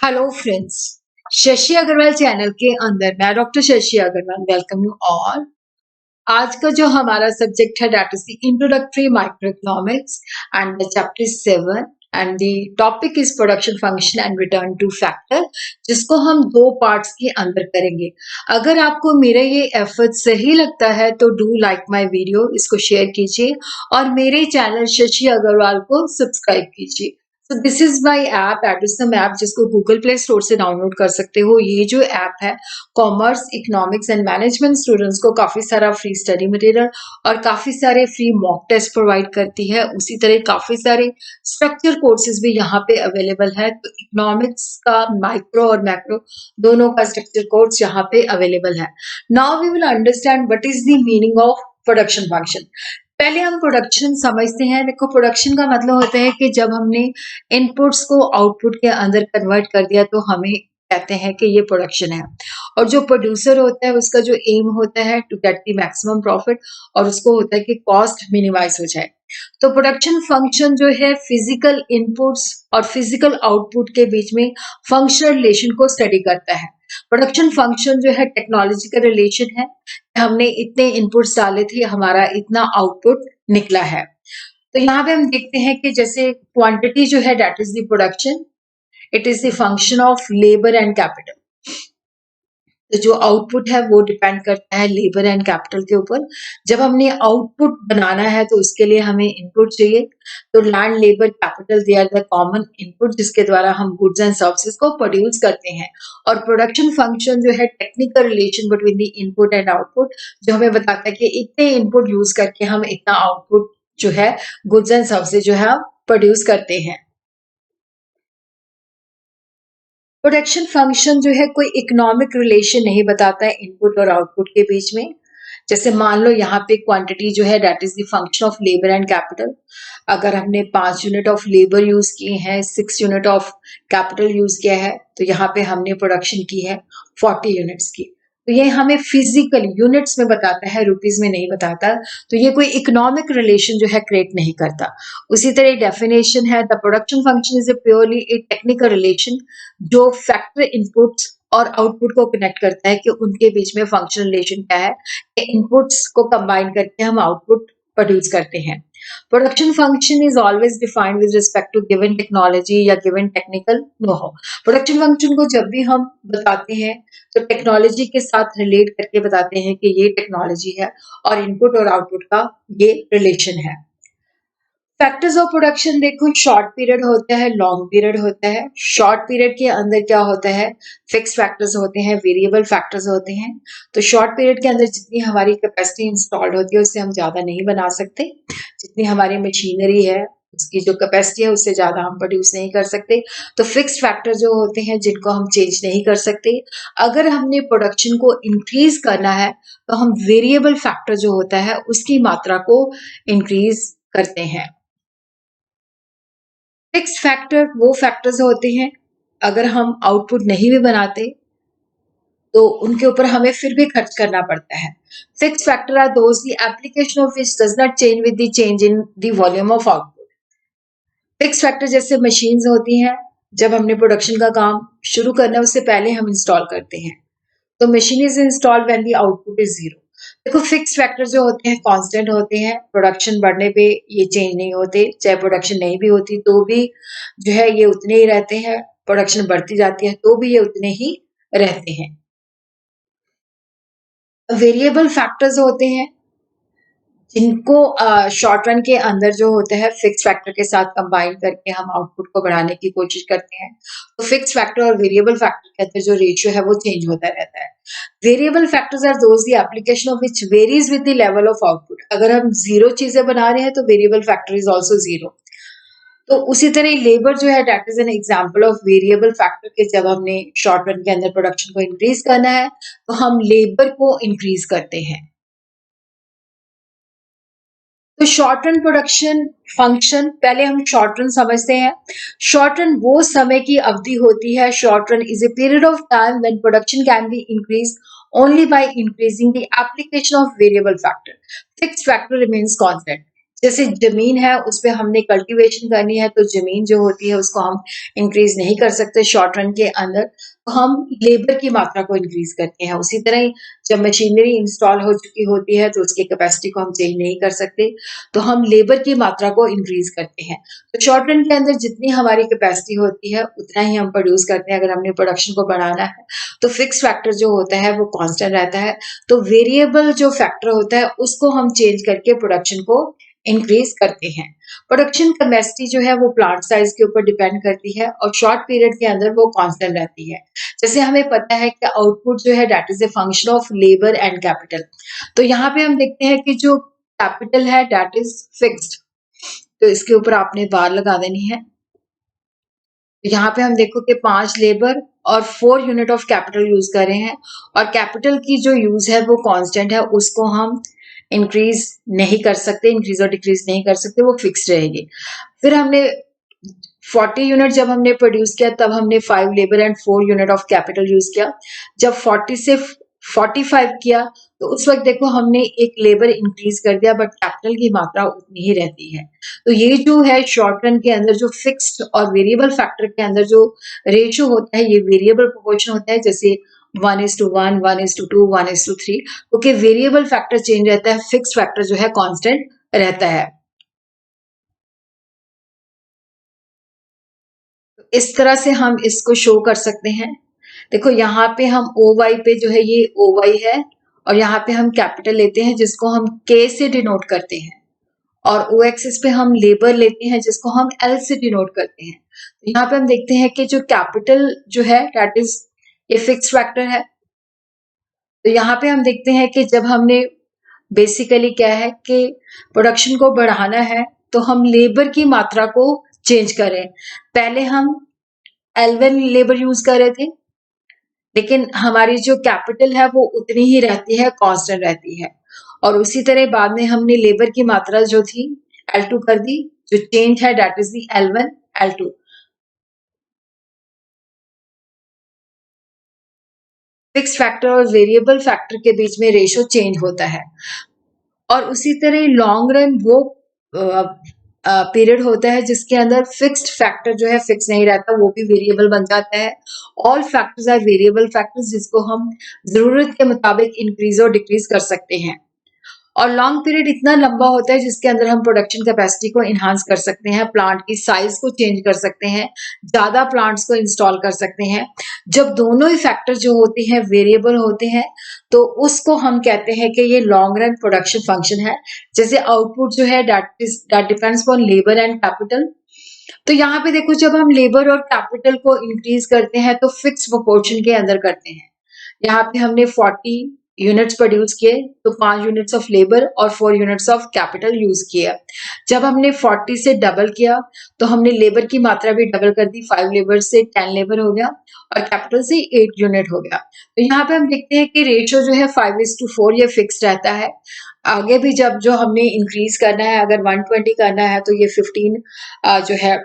Hello friends, Shashi Agrawal channel के अंदर मैं doctor Shashi Agrawal welcome you all. आज का जो हमारा सब्जेक्ट है that is the introductory microeconomics and the chapter 7 and the topic is production function and return to factor, जिसको हम दो पार्ट्स के अंदर करेंगे। अगर आपको मेरा ये एफर्ट सही लगता है तो डू लाइक माय वीडियो, इसको शेयर कीजिए और मेरे चैनल शशि अग्रवाल को सब्सक्राइब कीजिए। तो this is my app Edusum app, जिसको गूगल प्ले स्टोर से डाउनलोड कर सकते हो। ये जो ऐप है commerce, economics and management students को काफी सारा फ्री स्टडी मटेरियल और काफी सारे फ्री मॉक टेस्ट प्रोवाइड करती है। उसी तरह काफी सारे स्ट्रक्चर कोर्सेज भी यहाँ पे अवेलेबल है। तो इकोनॉमिक्स का माइक्रो और मैक्रो दोनों का स्ट्रक्चर कोर्स यहाँ पे अवेलेबल है। Now we will understand what is the meaning of production function. पहले हम प्रोडक्शन समझते हैं। देखो, प्रोडक्शन का मतलब होता है कि जब हमने इनपुट्स को आउटपुट के अंदर कन्वर्ट कर दिया तो हमें कहते हैं कि ये प्रोडक्शन है। और जो प्रोड्यूसर होता है उसका जो एम होता है to get the maximum profit, और उसको होता है कि कॉस्ट मिनिमाइज हो जाए। तो प्रोडक्शन फंक्शन जो है फिजिकल इनपुट्स और फिजिकल आउटपुट के बीच में फंक्शनल रिलेशन को स्टडी करता है। प्रोडक्शन फंक्शन जो है टेक्नोलॉजी का रिलेशन है। हमने इतने इनपुट्स डाले थे, हमारा इतना आउटपुट निकला है। तो यहाँ पे हम देखते हैं कि जैसे क्वांटिटी जो है that is the production, it is the function of labour and capital. तो जो आउटपुट है वो डिपेंड करता है लेबर एंड कैपिटल के ऊपर। जब हमने आउटपुट बनाना है तो उसके लिए हमें इनपुट चाहिए। तो land, labour, capital, they are the common input जिसके द्वारा हम गुड्स एंड सर्विसेज को प्रोड्यूस करते हैं। और प्रोडक्शन फंक्शन जो है technical relation between the input and output, जो हमें बताता है कि इतने इनपुट यूज करके हम इतना आउटपुट जो है गुड्स एंड सर्विसेज जो है प्रोड्यूस करते हैं। प्रोडक्शन फंक्शन जो है कोई इकोनॉमिक रिलेशन नहीं बताता है इनपुट और आउटपुट के बीच में। जैसे मान लो यहाँ पे क्वांटिटी जो है that is the function of labour and capital. अगर हमने 5 यूनिट ऑफ लेबर यूज किए हैं, 6 यूनिट ऑफ कैपिटल यूज किया है, तो यहाँ पे हमने प्रोडक्शन की है 40 यूनिट्स की। तो ये हमें फिजिकल यूनिट्स में बताता है, रुपीज में नहीं बताता। तो ये कोई इकोनॉमिक रिलेशन जो है क्रिएट नहीं करता। उसी तरह डेफिनेशन है, the production function is a purely A technical relation जो फैक्टर इनपुट्स और आउटपुट को कनेक्ट करता है कि उनके बीच में फंक्शनल रिलेशन क्या है। इनपुट्स को कंबाइन करके हम आउटपुट प्रोड्यूस करते हैं। Production function is always defined with respect to given technology या given technical know how. Production function को जब भी हम बताते हैं तो टेक्नोलॉजी के साथ रिलेट करके बताते हैं कि ये टेक्नोलॉजी है और इनपुट और आउटपुट का ये रिलेशन है। फैक्टर्स ऑफ प्रोडक्शन देखो, शॉर्ट पीरियड होता है, लॉन्ग पीरियड होता है। शॉर्ट पीरियड के अंदर क्या होता है, फिक्स फैक्टर्स होते हैं, वेरिएबल फैक्टर्स होते हैं। तो शॉर्ट पीरियड के अंदर जितनी हमारी कैपेसिटी इंस्टॉल्ड होती है उससे हम ज्यादा नहीं बना सकते। जितनी हमारी मशीनरी है उसकी जो कैपेसिटी है उससे ज्यादा हम प्रोड्यूस नहीं कर सकते। तो फिक्स फैक्टर जो होते हैं जिनको हम चेंज नहीं कर सकते। अगर हमने प्रोडक्शन को इंक्रीज करना है तो हम वेरिएबल फैक्टर जो होता है उसकी मात्रा को इंक्रीज करते हैं। फिक्स फैक्टर वो फैक्टर्स होते हैं अगर हम आउटपुट नहीं भी बनाते तो उनके ऊपर हमें फिर भी खर्च करना पड़ता है। Fix factor are those the application of which does not change with the change in the volume of output. Fix factor जैसे मशीन्स होती हैं, जब हमने प्रोडक्शन का काम शुरू करना है उससे पहले हम इंस्टॉल करते हैं। तो machine is installed when the output is zero. देखो, फिक्स फैक्टर जो होते हैं कांस्टेंट होते हैं। प्रोडक्शन बढ़ने पे ये चेंज नहीं होते, चाहे प्रोडक्शन नहीं भी होती तो भी जो है ये उतने ही रहते हैं। प्रोडक्शन बढ़ती जाती है तो भी ये उतने ही रहते हैं। वेरिएबल फैक्टर्स होते हैं जिनको शॉर्ट रन के अंदर जो होता है फिक्स फैक्टर के साथ कंबाइन करके हम आउटपुट को बढ़ाने की कोशिश करते हैं। तो फिक्स फैक्टर और वेरिएबल फैक्टर के अंदर जो रेशियो है वो चेंज होता रहता है। Variable factors are those the application of which varies with the level of output. अगर हम जीरो चीजें बना रहे हैं तो variable factor is also zero. तो उसी तरह लेबर जो है that is an example of variable factor के जब हमने शॉर्ट रन के अंदर प्रोडक्शन को इंक्रीज करना है तो हम लेबर को इंक्रीज करते हैं। तो शॉर्ट रन प्रोडक्शन फंक्शन, पहले हम शॉर्ट रन समझते हैं। शॉर्ट रन वो समय की अवधि होती है। Short run is a period of time when production can be increase only by increasing the application of variable factor. Fixed factor remains constant. जैसे जमीन है उस पे हमने कल्टीवेशन करनी है तो जमीन जो होती है उसको हम इंक्रीज नहीं कर सकते शॉर्ट रन के अंदर, तो हम लेबर की मात्रा को इंक्रीज करते हैं। उसी तरह ही जब मशीनरी इंस्टॉल हो चुकी होती है तो उसकी कैपेसिटी को हम चेंज नहीं कर सकते, तो हम लेबर की मात्रा को इंक्रीज करते हैं। तो शॉर्ट रन के अंदर जितनी हमारी कैपेसिटी होती है उतना ही हम प्रोड्यूस करते हैं। अगर हमने प्रोडक्शन को बढ़ाना है तो फिक्स फैक्टर जो होता है वो कांस्टेंट रहता है, तो वेरिएबल जो फैक्टर होता है उसको हम चेंज करके प्रोडक्शन को इंक्रीज करते हैं। प्रोडक्शन कैपेसिटी जो है वो प्लांट साइज के ऊपर डिपेंड करती है और शॉर्ट पीरियड के अंदर वो कांस्टेंट रहती है। जैसे हमें पता है कि आउटपुट जो है that is a function of labour and capital. तो यहाँ पे हम देखते हैं कि जो कैपिटल है दैट इज फिक्स्ड, तो इसके ऊपर आपने बार लगा देनी है। तो यहाँ पे हम देखो कि 5 लेबर और 4 यूनिट ऑफ कैपिटल यूज कर रहे हैं, और कैपिटल की जो यूज है वो कांस्टेंट है, उसको हम इंक्रीज नहीं कर सकते, इंक्रीज और डिक्रीज नहीं कर सकते, वो फिक्स रहेगी। फिर हमने 40 यूनिट जब हमने प्रोड्यूस किया तब हमने 5 labour and 4 unit of capital use किया। जब 40 से 45 किया तो उस वक्त देखो हमने एक लेबर इंक्रीज कर दिया बट कैपिटल की मात्रा उतनी ही रहती है। तो ये जो है शॉर्ट रन के अंदर जो फिक्स्ड और वेरिएबल फैक्टर के अंदर जो रेशियो होता है ये वेरिएबल प्रोपोर्शन होता है, जैसे 1:1, 1:2, 1:3, क्योंकि वेरिएबल फैक्टर चेंज रहता है, फिक्स फैक्टर जो है कांस्टेंट रहता है। इस तरह से हम इसको शो कर सकते हैं। देखो यहाँ पे हम ओ वाई पे जो है ये ओ वाई है, और यहाँ पे हम कैपिटल लेते हैं जिसको हम के से डिनोट करते हैं, और ओ एक्सिस पे हम लेबर लेते हैं जिसको हम एल से डिनोट करते हैं। तो यहाँ पे हम देखते हैं कि जो कैपिटल जो है दैट इज ये फिक्स फैक्टर है। तो यहाँ पे हम देखते हैं कि जब हमने बेसिकली क्या है कि प्रोडक्शन को बढ़ाना है तो हम लेबर की मात्रा को चेंज करें। पहले हम L1 लेबर यूज कर रहे थे, लेकिन हमारी जो कैपिटल है वो उतनी ही रहती है, कांस्टेंट रहती है। और उसी तरह बाद में हमने लेबर की मात्रा जो थी L2 कर दी, जो चेंज है that is the L1 L2। Fix factor और वेरिएबल फैक्टर के बीच में रेशियो चेंज होता है। और उसी तरह लॉन्ग रन वो पीरियड होता है जिसके अंदर फिक्स्ड फैक्टर जो है फिक्स नहीं रहता, वो भी वेरिएबल बन जाता है। All factors are variable factors जिसको हम जरूरत के मुताबिक इंक्रीज और डिक्रीज कर सकते हैं। और लॉन्ग पीरियड इतना लंबा होता है जिसके अंदर हम प्रोडक्शन कैपेसिटी को इन्हांस कर सकते हैं, प्लांट की साइज को चेंज कर सकते हैं, ज्यादा प्लांट्स को इंस्टॉल कर सकते हैं। जब दोनों ही फैक्टर जो होते हैं वेरिएबल होते हैं तो उसको हम कहते हैं कि ये लॉन्ग रन प्रोडक्शन फंक्शन है। जैसे आउटपुट जो है that depends on labour and capital. तो यहाँ पे देखो जब हम लेबर और कैपिटल को इंक्रीज करते हैं तो फिक्स प्रोपोर्शन के अंदर करते हैं। यहाँ पे हमने 40 यूनिट्स प्रोड्यूस किए तो 5 यूनिट्स ऑफ लेबर और 4 यूनिट्स ऑफ कैपिटल यूज किया। जब हमने 40 से डबल किया तो हमने लेबर की मात्रा भी डबल कर दी, 5 लेबर से 10 लेबर हो गया और कैपिटल से 8 यूनिट हो गया। तो यहाँ पे हम देखते हैं कि रेशियो जो है 5:4 ये फिक्स रहता है। आगे भी जब जो हमने इंक्रीज करना है, अगर 120 करना है तो ये 15 जो है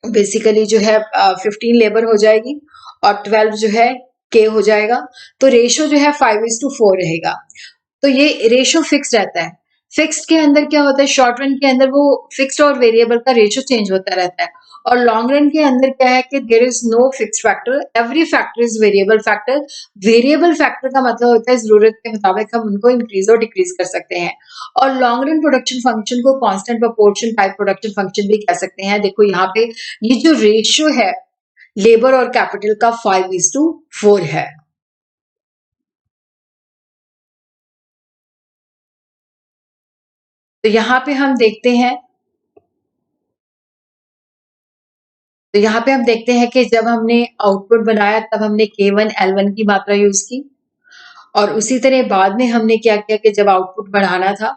बेसिकली जो है 15 लेबर हो जाएगी और 12 जो है के हो जाएगा। तो रेशो जो है 5:4 रहेगा। तो ये रेशो फिक्स रहता है। फिक्स्ड के अंदर क्या होता है, शॉर्ट रन के अंदर वो फिक्स्ड और वेरिएबल का रेशो चेंज होता रहता है, और लॉन्ग रन के अंदर क्या है कि there is no fixed factor, every factor is variable factor. Variable factor का मतलब होता है जरूरत के मुताबिक हम उनको इंक्रीज और डिक्रीज कर सकते हैं। और लॉन्ग रन प्रोडक्शन फंक्शन को constant proportion type production function भी कह सकते हैं। देखो यहाँ पे ये जो रेशियो है लेबर और कैपिटल का 5:4 है। तो यहाँ पे हम देखते हैं तो यहाँ पे हम देखते हैं कि जब हमने आउटपुट बनाया तब हमने K1 L1 की मात्रा यूज की, और उसी तरह बाद में हमने क्या किया कि जब आउटपुट बढ़ाना था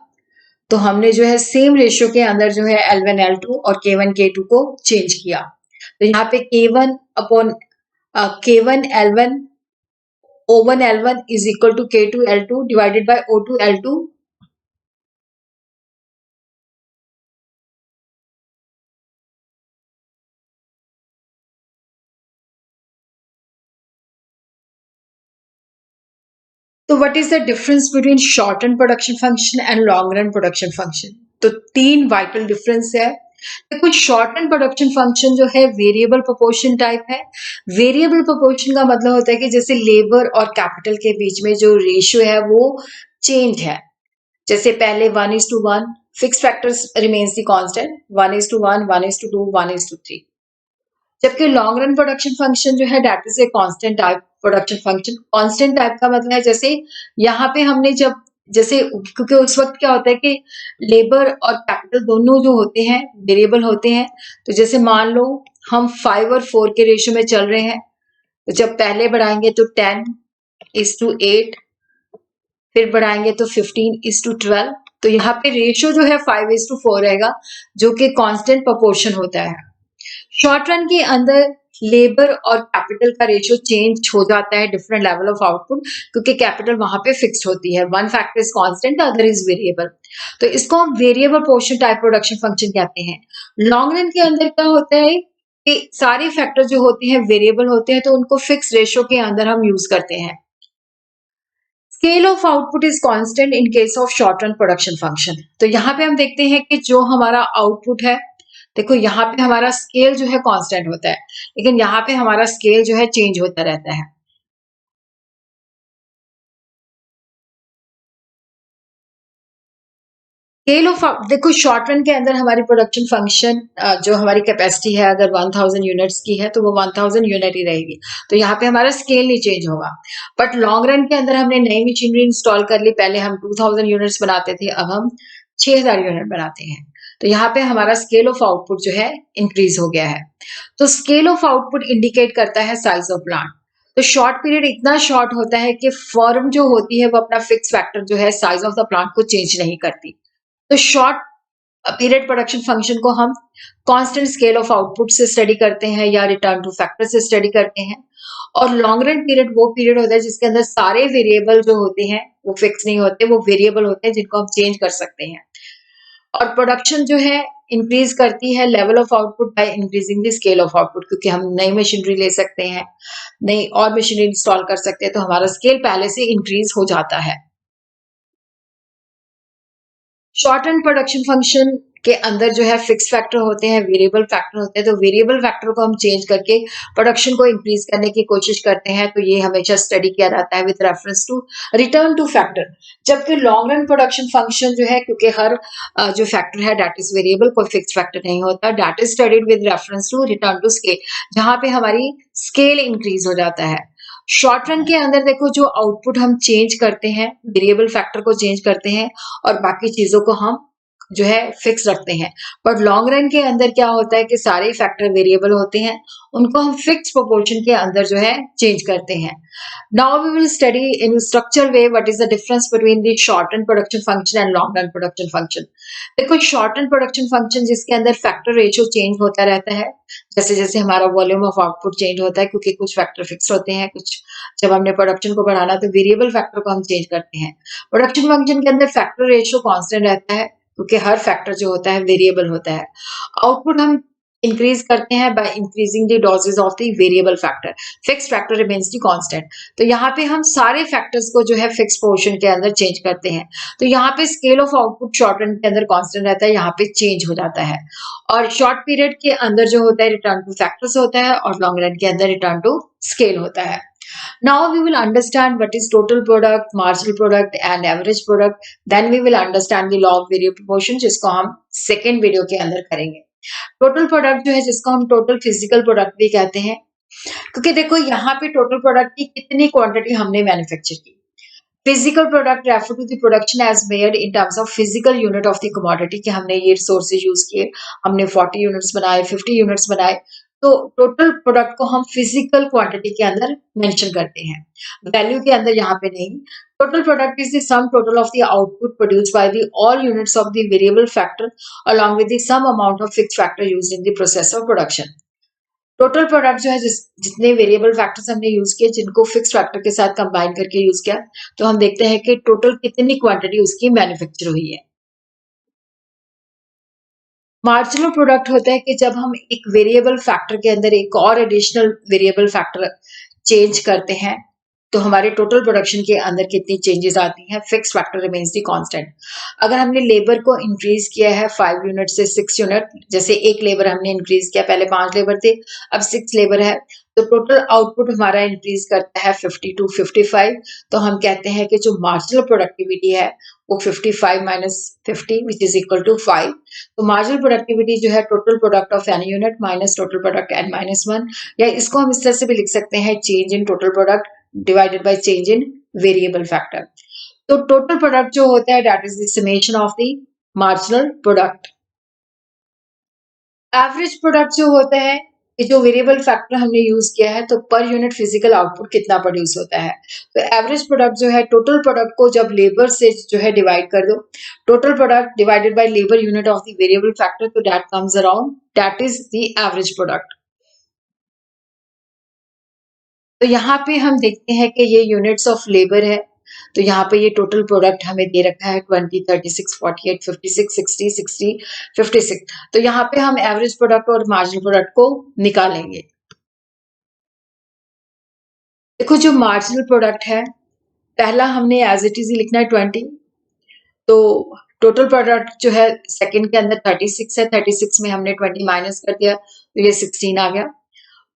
तो हमने जो है सेम रेशियो के अंदर जो है L1 L2 और K1 K2 को चेंज किया। तो यहाँ पे K1 upon K1 L1 O1 L1 is equal to K2 L2 divided by O2 L2। So what is the difference between short run production function and long run production function? तो 3 vital difference है। कुछ short and production function जो है variable proportion type है। Variable proportion का मतलब होता है कि जैसे लेबर और कैपिटल के बीच में जो रेशियो है वो चेंज है। जैसे पहले 1:1 fix factors remains the constant, 1:1, 1:2, 1:3। जबकि लॉन्ग रन प्रोडक्शन फंक्शन जो है that is a constant type production function. Constant type का मतलब है जैसे यहाँ पे हमने जब जैसे क्योंकि उस वक्त क्या होता है कि लेबर और कैपिटल दोनों जो होते हैं वेरिएबल होते हैं। तो जैसे मान लो हम 5 और 4 के रेशियो में चल रहे हैं, तो जब पहले बढ़ाएंगे तो 10:8, फिर बढ़ाएंगे तो 15:12। तो यहाँ पे रेशियो जो है 5:4 रहेगा, जो कि कांस्टेंट प्रोपोर्शन होता है। शॉर्ट रन के अंदर लेबर और कैपिटल का रेशियो चेंज हो जाता है डिफरेंट लेवल ऑफ आउटपुट, क्योंकि कैपिटल वहां पे फिक्स्ड होती है। One factor is constant, other is variable. तो इसको हम variable portion type production function कहते हैं। लॉन्ग रन के अंदर क्या होता है कि सारे फैक्टर जो होते हैं वेरिएबल होते हैं, तो उनको फिक्स रेशियो के अंदर हम यूज करते हैं। Scale of output is constant in case of short run production function. तो यहाँ पे हम देखते हैं कि जो हमारा आउटपुट है, देखो यहाँ पे हमारा स्केल जो है कांस्टेंट होता है, लेकिन यहाँ पे हमारा स्केल जो है चेंज होता रहता है। स्केल ऑफ देखो शॉर्ट रन के अंदर हमारी प्रोडक्शन फंक्शन जो हमारी कैपेसिटी है अगर 1000 यूनिट्स की है तो वो 1000 यूनिट ही रहेगी, तो यहाँ पे हमारा स्केल नहीं चेंज होगा। बट लॉन्ग रन के अंदर हमने नई मशीनरी इंस्टॉल कर ली, पहले हम 2000 यूनिट्स बनाते थे, अब हम 6000 यूनिट बनाते हैं। तो यहाँ पे हमारा स्केल ऑफ आउटपुट जो है इंक्रीज हो गया है। तो स्केल ऑफ आउटपुट इंडिकेट करता है साइज ऑफ प्लांट। तो शॉर्ट पीरियड इतना शॉर्ट होता है कि फर्म जो होती है वो अपना फिक्स फैक्टर जो है साइज ऑफ द प्लांट को चेंज नहीं करती। तो शॉर्ट पीरियड प्रोडक्शन फंक्शन को हम कांस्टेंट स्केल ऑफ आउटपुट से स्टडी करते हैं या रिटर्न टू फैक्टर से स्टडी करते हैं। और लॉन्ग रन पीरियड वो पीरियड होता है जिसके अंदर सारे वेरिएबल जो होते हैं वो फिक्स नहीं होते, वो वेरिएबल होते हैं जिनको हम चेंज कर सकते हैं। और प्रोडक्शन जो है इंक्रीज करती है level of output by increasing the scale of output, क्योंकि हम नई मशीनरी ले सकते हैं, नई और मशीनरी इंस्टॉल कर सकते हैं, तो हमारा स्केल पहले से इंक्रीज हो जाता है। शॉर्ट रन प्रोडक्शन फंक्शन के अंदर जो है फिक्स फैक्टर होते हैं, वेरिएबल फैक्टर होते हैं। तो वेरिएबल फैक्टर को हम चेंज करके प्रोडक्शन को इंक्रीज करने की कोशिश करते हैं, तो ये हमेशा स्टडी किया जाता है with reference to return to factor. जबकि लॉन्ग रन प्रोडक्शन फंक्शन जो है, क्योंकि हर जो फैक्टर है दैट इज वेरिएबल, कोई फिक्स फैक्टर नहीं होता, that is studied with reference to return to scale, जहां पे हमारी स्केल इंक्रीज हो जाता है। शॉर्ट रन के अंदर देखो जो आउटपुट हम चेंज करते हैं, वेरिएबल फैक्टर को चेंज करते हैं और बाकी चीजों को हम जो है फिक्स रखते हैं। पर लॉन्ग रन के अंदर क्या होता है कि सारे फैक्टर वेरिएबल होते हैं, उनको हम फिक्स प्रोपोर्शन के अंदर जो है चेंज करते हैं। Now we will study in structure way what is the difference between the short run production function and long run production function. देखो शॉर्ट रन प्रोडक्शन फंक्शन जिसके अंदर फैक्टर रेशियो चेंज होता रहता है, जैसे जैसे हमारा वॉल्यूम ऑफ आउटपुट चेंज होता है, क्योंकि कुछ फैक्टर फिक्स होते हैं, कुछ जब हमने प्रोडक्शन को बढ़ाना तो वेरिएबल फैक्टर को हम चेंज करते हैं। प्रोडक्शन फंक्शन के अंदर फैक्टर रेशियो कांस्टेंट रहता है, क्योंकि हर फैक्टर जो होता है वेरिएबल होता है। आउटपुट हम इंक्रीज करते हैं by increasing the doses of the variable factor, fix factor remains the constant. तो यहाँ पे हम सारे फैक्टर्स को जो है फिक्स पोर्शन के अंदर चेंज करते हैं। तो यहाँ पे scale of output short run के अंदर कांस्टेंट रहता है, यहाँ पे चेंज हो जाता है। और शॉर्ट पीरियड के अंदर जो होता है रिटर्न टू फैक्टर्स होता है, और लॉन्ग रन के अंदर रिटर्न टू स्केल होता है। Now we will understand what is total product, marginal product and average product. Then we will understand the law of variable proportion, जिसको हम सेकेंड वीडियो के अंदर करेंगे। टोटल प्रोडक्ट जो है जिसको हम टोटल फिजिकल प्रोडक्ट भी कहते हैं, क्योंकि देखो यहाँ पे टोटल प्रोडक्ट की कितनी क्वांटिटी हमने मैन्युफैक्चर की। Physical product refer to the production as made in terms of physical unit of the commodity, कि हमने ये रिसोर्सेज यूज किए, हमने 40 यूनिट्स बनाए, 50 यूनिट्स बनाए। तो टोटल प्रोडक्ट को हम फिजिकल क्वांटिटी के अंदर मेंशन करते हैं, वैल्यू के अंदर यहाँ पे नहीं। Total product is the sum total of the output produced by the all units of the variable factor along with the some amount of fixed factor used in the process of production. Total product जो है जितने variable factors हमने use किए, जिनको fix factor के साथ combine करके use किया, तो हम देखते हैं कि टोटल कितनी क्वांटिटी उसकी मैन्युफैक्चर हुई है। मार्जिनल प्रोडक्ट होता है कि जब हम एक वेरिएबल फैक्टर के अंदर एक और एडिशनल वेरिएबल फैक्टर चेंज करते हैं, तो हमारे टोटल प्रोडक्शन के अंदर कितनी चेंजेस आती हैं, फिक्स फैक्टर रिमेन्स दी कांस्टेंट। अगर हमने लेबर को इंक्रीज किया है 5 यूनिट से 6 यूनिट, जैसे एक लेबर हमने इंक्रीज किया, पहले 5 लेबर थे अब 6 लेबर है, तो टोटल आउटपुट हमारा इंक्रीज करता है 50 टू 55। तो हम कहते हैं कि जो मार्जिनल प्रोडक्टिविटी है वो 55 minus 50 which is equal to 5। तो मार्जिनल प्रोडक्टिविटी जो है total product of any unit minus total product N minus 1, या इसको हम इस तरह से भी लिख सकते हैं change in total product divided by change in variable factor. तो टोटल प्रोडक्ट जो होता है that is the summation of the marginal product. Average product जो होता है कि जो वेरिएबल फैक्टर हमने यूज किया है, तो पर यूनिट फिजिकल आउटपुट कितना प्रोड्यूस होता है। तो एवरेज प्रोडक्ट जो है टोटल प्रोडक्ट को जब लेबर से जो है डिवाइड कर दो, total product divided by labour unit of the variable factor, तो that comes around, that is the average product. तो यहाँ पे हम देखते हैं कि ये यूनिट्स ऑफ लेबर है, तो यहाँ पे ये टोटल प्रोडक्ट हमें दे रखा है 20, 36, 48, 56, 60, 60, 56। तो यहाँ पे हम एवरेज प्रोडक्ट और मार्जिनल प्रोडक्ट को निकालेंगे। देखो जो मार्जिनल प्रोडक्ट है, पहला हमने एज इट इज लिखना है 20, तो टोटल प्रोडक्ट जो है सेकंड के अंदर 36 है, 36 में हमने 20 माइनस कर दिया तो ये 16 आ गया।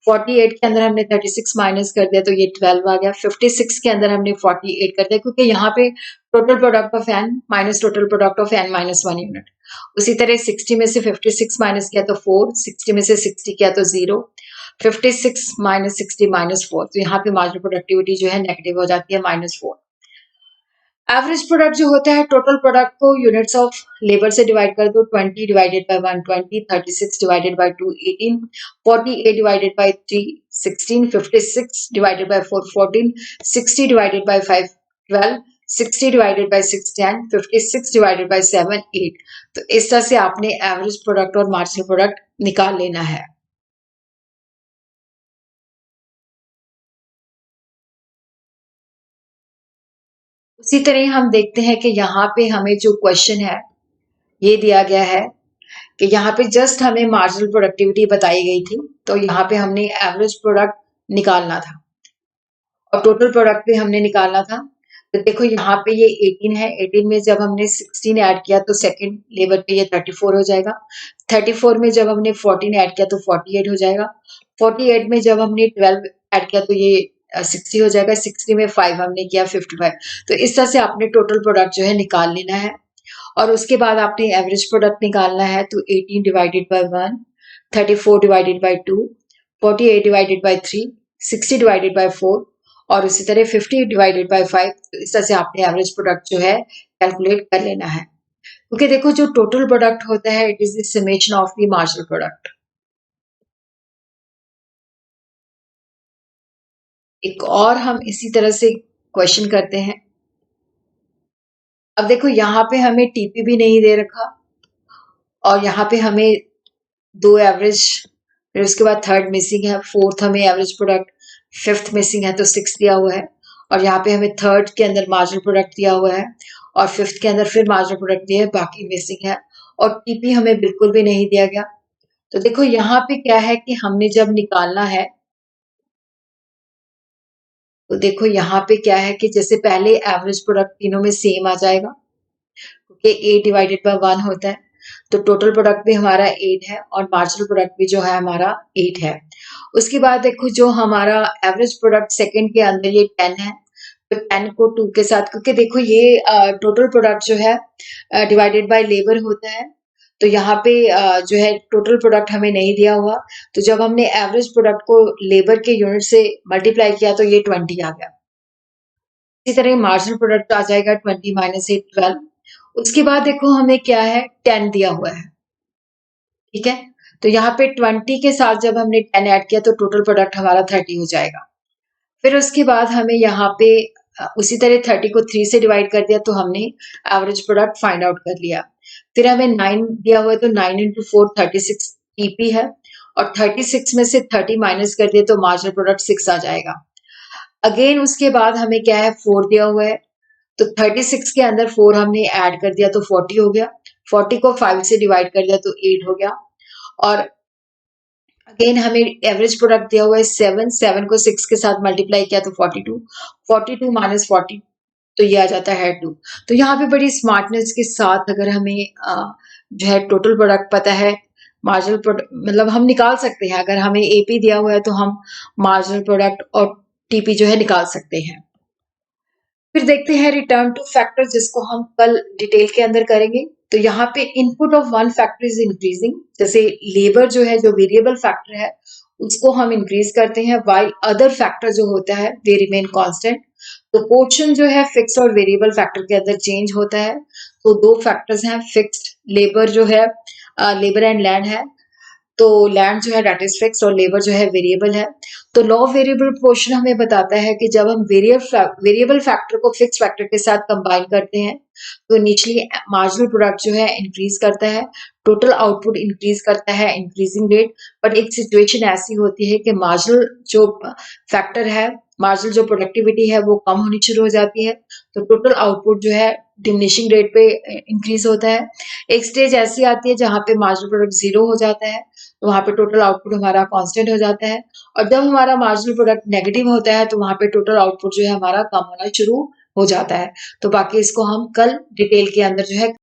48 के अंदर हमने 36 माइनस कर दिया तो ये 12 आ गया। 56 के अंदर हमने 48 कर दिया, क्योंकि यहाँ पे total product of N minus total product of N minus 1 unit. उसी तरह 60 में से 56 माइनस किया तो 4, 60 में से 60 किया तो 0, 56 माइनस 60 माइनस 4, तो यहाँ पे मार्जिनल प्रोडक्टिविटी जो है नेगेटिव हो जाती है -4। एवरेज प्रोडक्ट जो होता है टोटल प्रोडक्ट को यूनिट्स ऑफ लेबर से डिवाइड कर दो, 20 divided by 120, 36 divided by 2 18, 48 divided by 3 16, 56 divided by 4 14, 60 divided by 5 12, 60 divided by 6 10, 56 divided by 7 8। तो इस तरह से आपने एवरेज प्रोडक्ट और मार्जिनल प्रोडक्ट निकाल लेना है। उसी तरह हम देखते हैं कि यहाँ पे हमें जो क्वेश्चन है ये दिया गया है कि यहाँ पे जस्ट हमें मार्जिनल प्रोडक्टिविटी बताई गई थी, तो यहाँ पे हमने एवरेज प्रोडक्ट निकालना था और टोटल प्रोडक्ट भी हमने निकालना था। तो देखो यहाँ पे ये 18 है, 18 में जब हमने 16 ऐड किया तो सेकंड लेबर पे ये 34 हो जाएगा। 34 में जब हमने 14 ऐड किया तो 48 हो जाएगा। 48 में जब हमने 12 ऐड किया तो ये 60 हो जाएगा। 60 में 5 हमने किया 55। तो इस तरह से आपने टोटल प्रोडक्ट जो है निकाल लेना है और उसके बाद आपने एवरेज प्रोडक्ट निकालना है। तो 18 divided by 1, 34 divided by 2, 48 divided by 3, 60 divided by 4 और उसी तरह 50 डिवाइडेड बाय 5। तो इस तरह से आपने एवरेज प्रोडक्ट जो है कैलकुलेट कर लेना है, क्योंकि देखो जो टोटल प्रोडक्ट होता है it is the summation of the marginal product. एक और हम इसी तरह से क्वेश्चन करते हैं। अब देखो यहाँ पे हमें टीपी भी नहीं दे रखा और यहाँ पे हमें 2 एवरेज, फिर उसके बाद थर्ड मिसिंग है, फोर्थ हमें एवरेज प्रोडक्ट, फिफ्थ मिसिंग है तो 6 दिया हुआ है और यहाँ पे हमें थर्ड के अंदर मार्जिनल प्रोडक्ट दिया हुआ है और फिफ्थ के अंदर फिर मार्जिनल प्रोडक्ट दिया है, बाकी मिसिंग है और टीपी हमें बिल्कुल भी नहीं दिया गया। तो देखो यहाँ पे क्या है कि हमने जब निकालना है तो देखो यहाँ पे क्या है कि जैसे पहले एवरेज प्रोडक्ट तीनों में सेम आ जाएगा, क्योंकि 8 डिवाइडेड बाय 1 होता है, तो टोटल प्रोडक्ट भी हमारा 8 है और मार्जिनल प्रोडक्ट भी जो है हमारा 8 है। उसके बाद देखो जो हमारा एवरेज प्रोडक्ट सेकंड के अंदर ये 10 है, तो 10 को 2 के साथ, क्योंकि देखो ये टोटल प्रोडक्ट जो है डिवाइडेड बाय लेबर होता है, तो यहाँ पे जो है टोटल प्रोडक्ट हमें नहीं दिया हुआ, तो जब हमने एवरेज प्रोडक्ट को लेबर के यूनिट से मल्टीप्लाई किया तो ये 20 आ गया। इसी तरह मार्जिनल प्रोडक्ट आ जाएगा 20 माइनस 8 12। उसके बाद देखो हमें क्या है 10 दिया हुआ है, ठीक है, तो यहाँ पे 20 के साथ जब हमने 10 ऐड किया तो टोटल प्रोडक्ट हमारा 30 हो जाएगा। फिर उसके बाद हमें यहाँ पे उसी तरह 30 को 3 से डिवाइड कर दिया तो हमने एवरेज प्रोडक्ट फाइंड आउट कर लिया। फिर हमें 9 दिया हुआ है तो 9 इंटू 4 36 टीपी है और 36 में से 30 माइनस कर दिया तो मार्जिनल प्रोडक्ट 6 आ जाएगा। अगेन उसके बाद हमें क्या है 4 दिया हुआ है, तो 36 के अंदर 4 हमने ऐड कर दिया तो 40 हो गया। 40 को 5 से डिवाइड कर दिया तो 8 हो गया और अगेन हमें एवरेज प्रोडक्ट दिया हुआ है 7 को 6 के साथ मल्टीप्लाई किया तो 42, 42 माइनस 40 तो ये आ जाता है 2। तो यहाँ पे बड़ी स्मार्टनेस के साथ अगर हमें जो है टोटल प्रोडक्ट पता है, मार्जिनल प्रोडक्ट मतलब हम निकाल सकते हैं। अगर हमें एपी दिया हुआ है तो हम मार्जिनल प्रोडक्ट और टीपी जो है निकाल सकते हैं। फिर देखते हैं रिटर्न टू फैक्टर, जिसको हम कल डिटेल के अंदर करेंगे। तो यहाँ पे input of one factor is increasing, जैसे लेबर जो है जो वेरिएबल फैक्टर है उसको हम इंक्रीज करते हैं, वाइल अदर फैक्टर जो होता है दे रिमेन कांस्टेंट। तो पोर्शन जो है फिक्स और वेरिएबल फैक्टर के अंदर चेंज होता है। तो दो फैक्टर्स हैं, फिक्स्ड लेबर जो है लेबर एंड लैंड है, तो लैंड जो है डेट इज फिक्स और लेबर जो है वेरिएबल है। तो लॉ ऑफ वेरिएबल पोर्शन हमें बताता है कि जब हम वेरिएबल फैक्टर को फिक्स फैक्टर के साथ कंबाइन करते हैं तो इनिशियली मार्जिनल प्रोडक्ट जो है इंक्रीज करता है, टोटल आउटपुट इंक्रीज करता है इंक्रीजिंग रेट। बट एक सिचुएशन ऐसी होती है कि मार्जिनल जो फैक्टर है, मार्जिनल जो प्रोडक्टिविटी है वो कम होनी शुरू हो जाती है, तो टोटल आउटपुट जो है डिमिनिशिंग रेट पे इंक्रीज होता है। एक स्टेज ऐसी आती है जहां पे मार्जिनल प्रोडक्ट जीरो हो जाता है, तो वहाँ पे टोटल आउटपुट हमारा कांस्टेंट हो जाता है। और जब हमारा मार्जिनल प्रोडक्ट नेगेटिव होता है तो वहाँ पे टोटल आउटपुट जो है हमारा कम होना शुरू हो जाता है। तो बाकी इसको हम कल डिटेल के अंदर जो है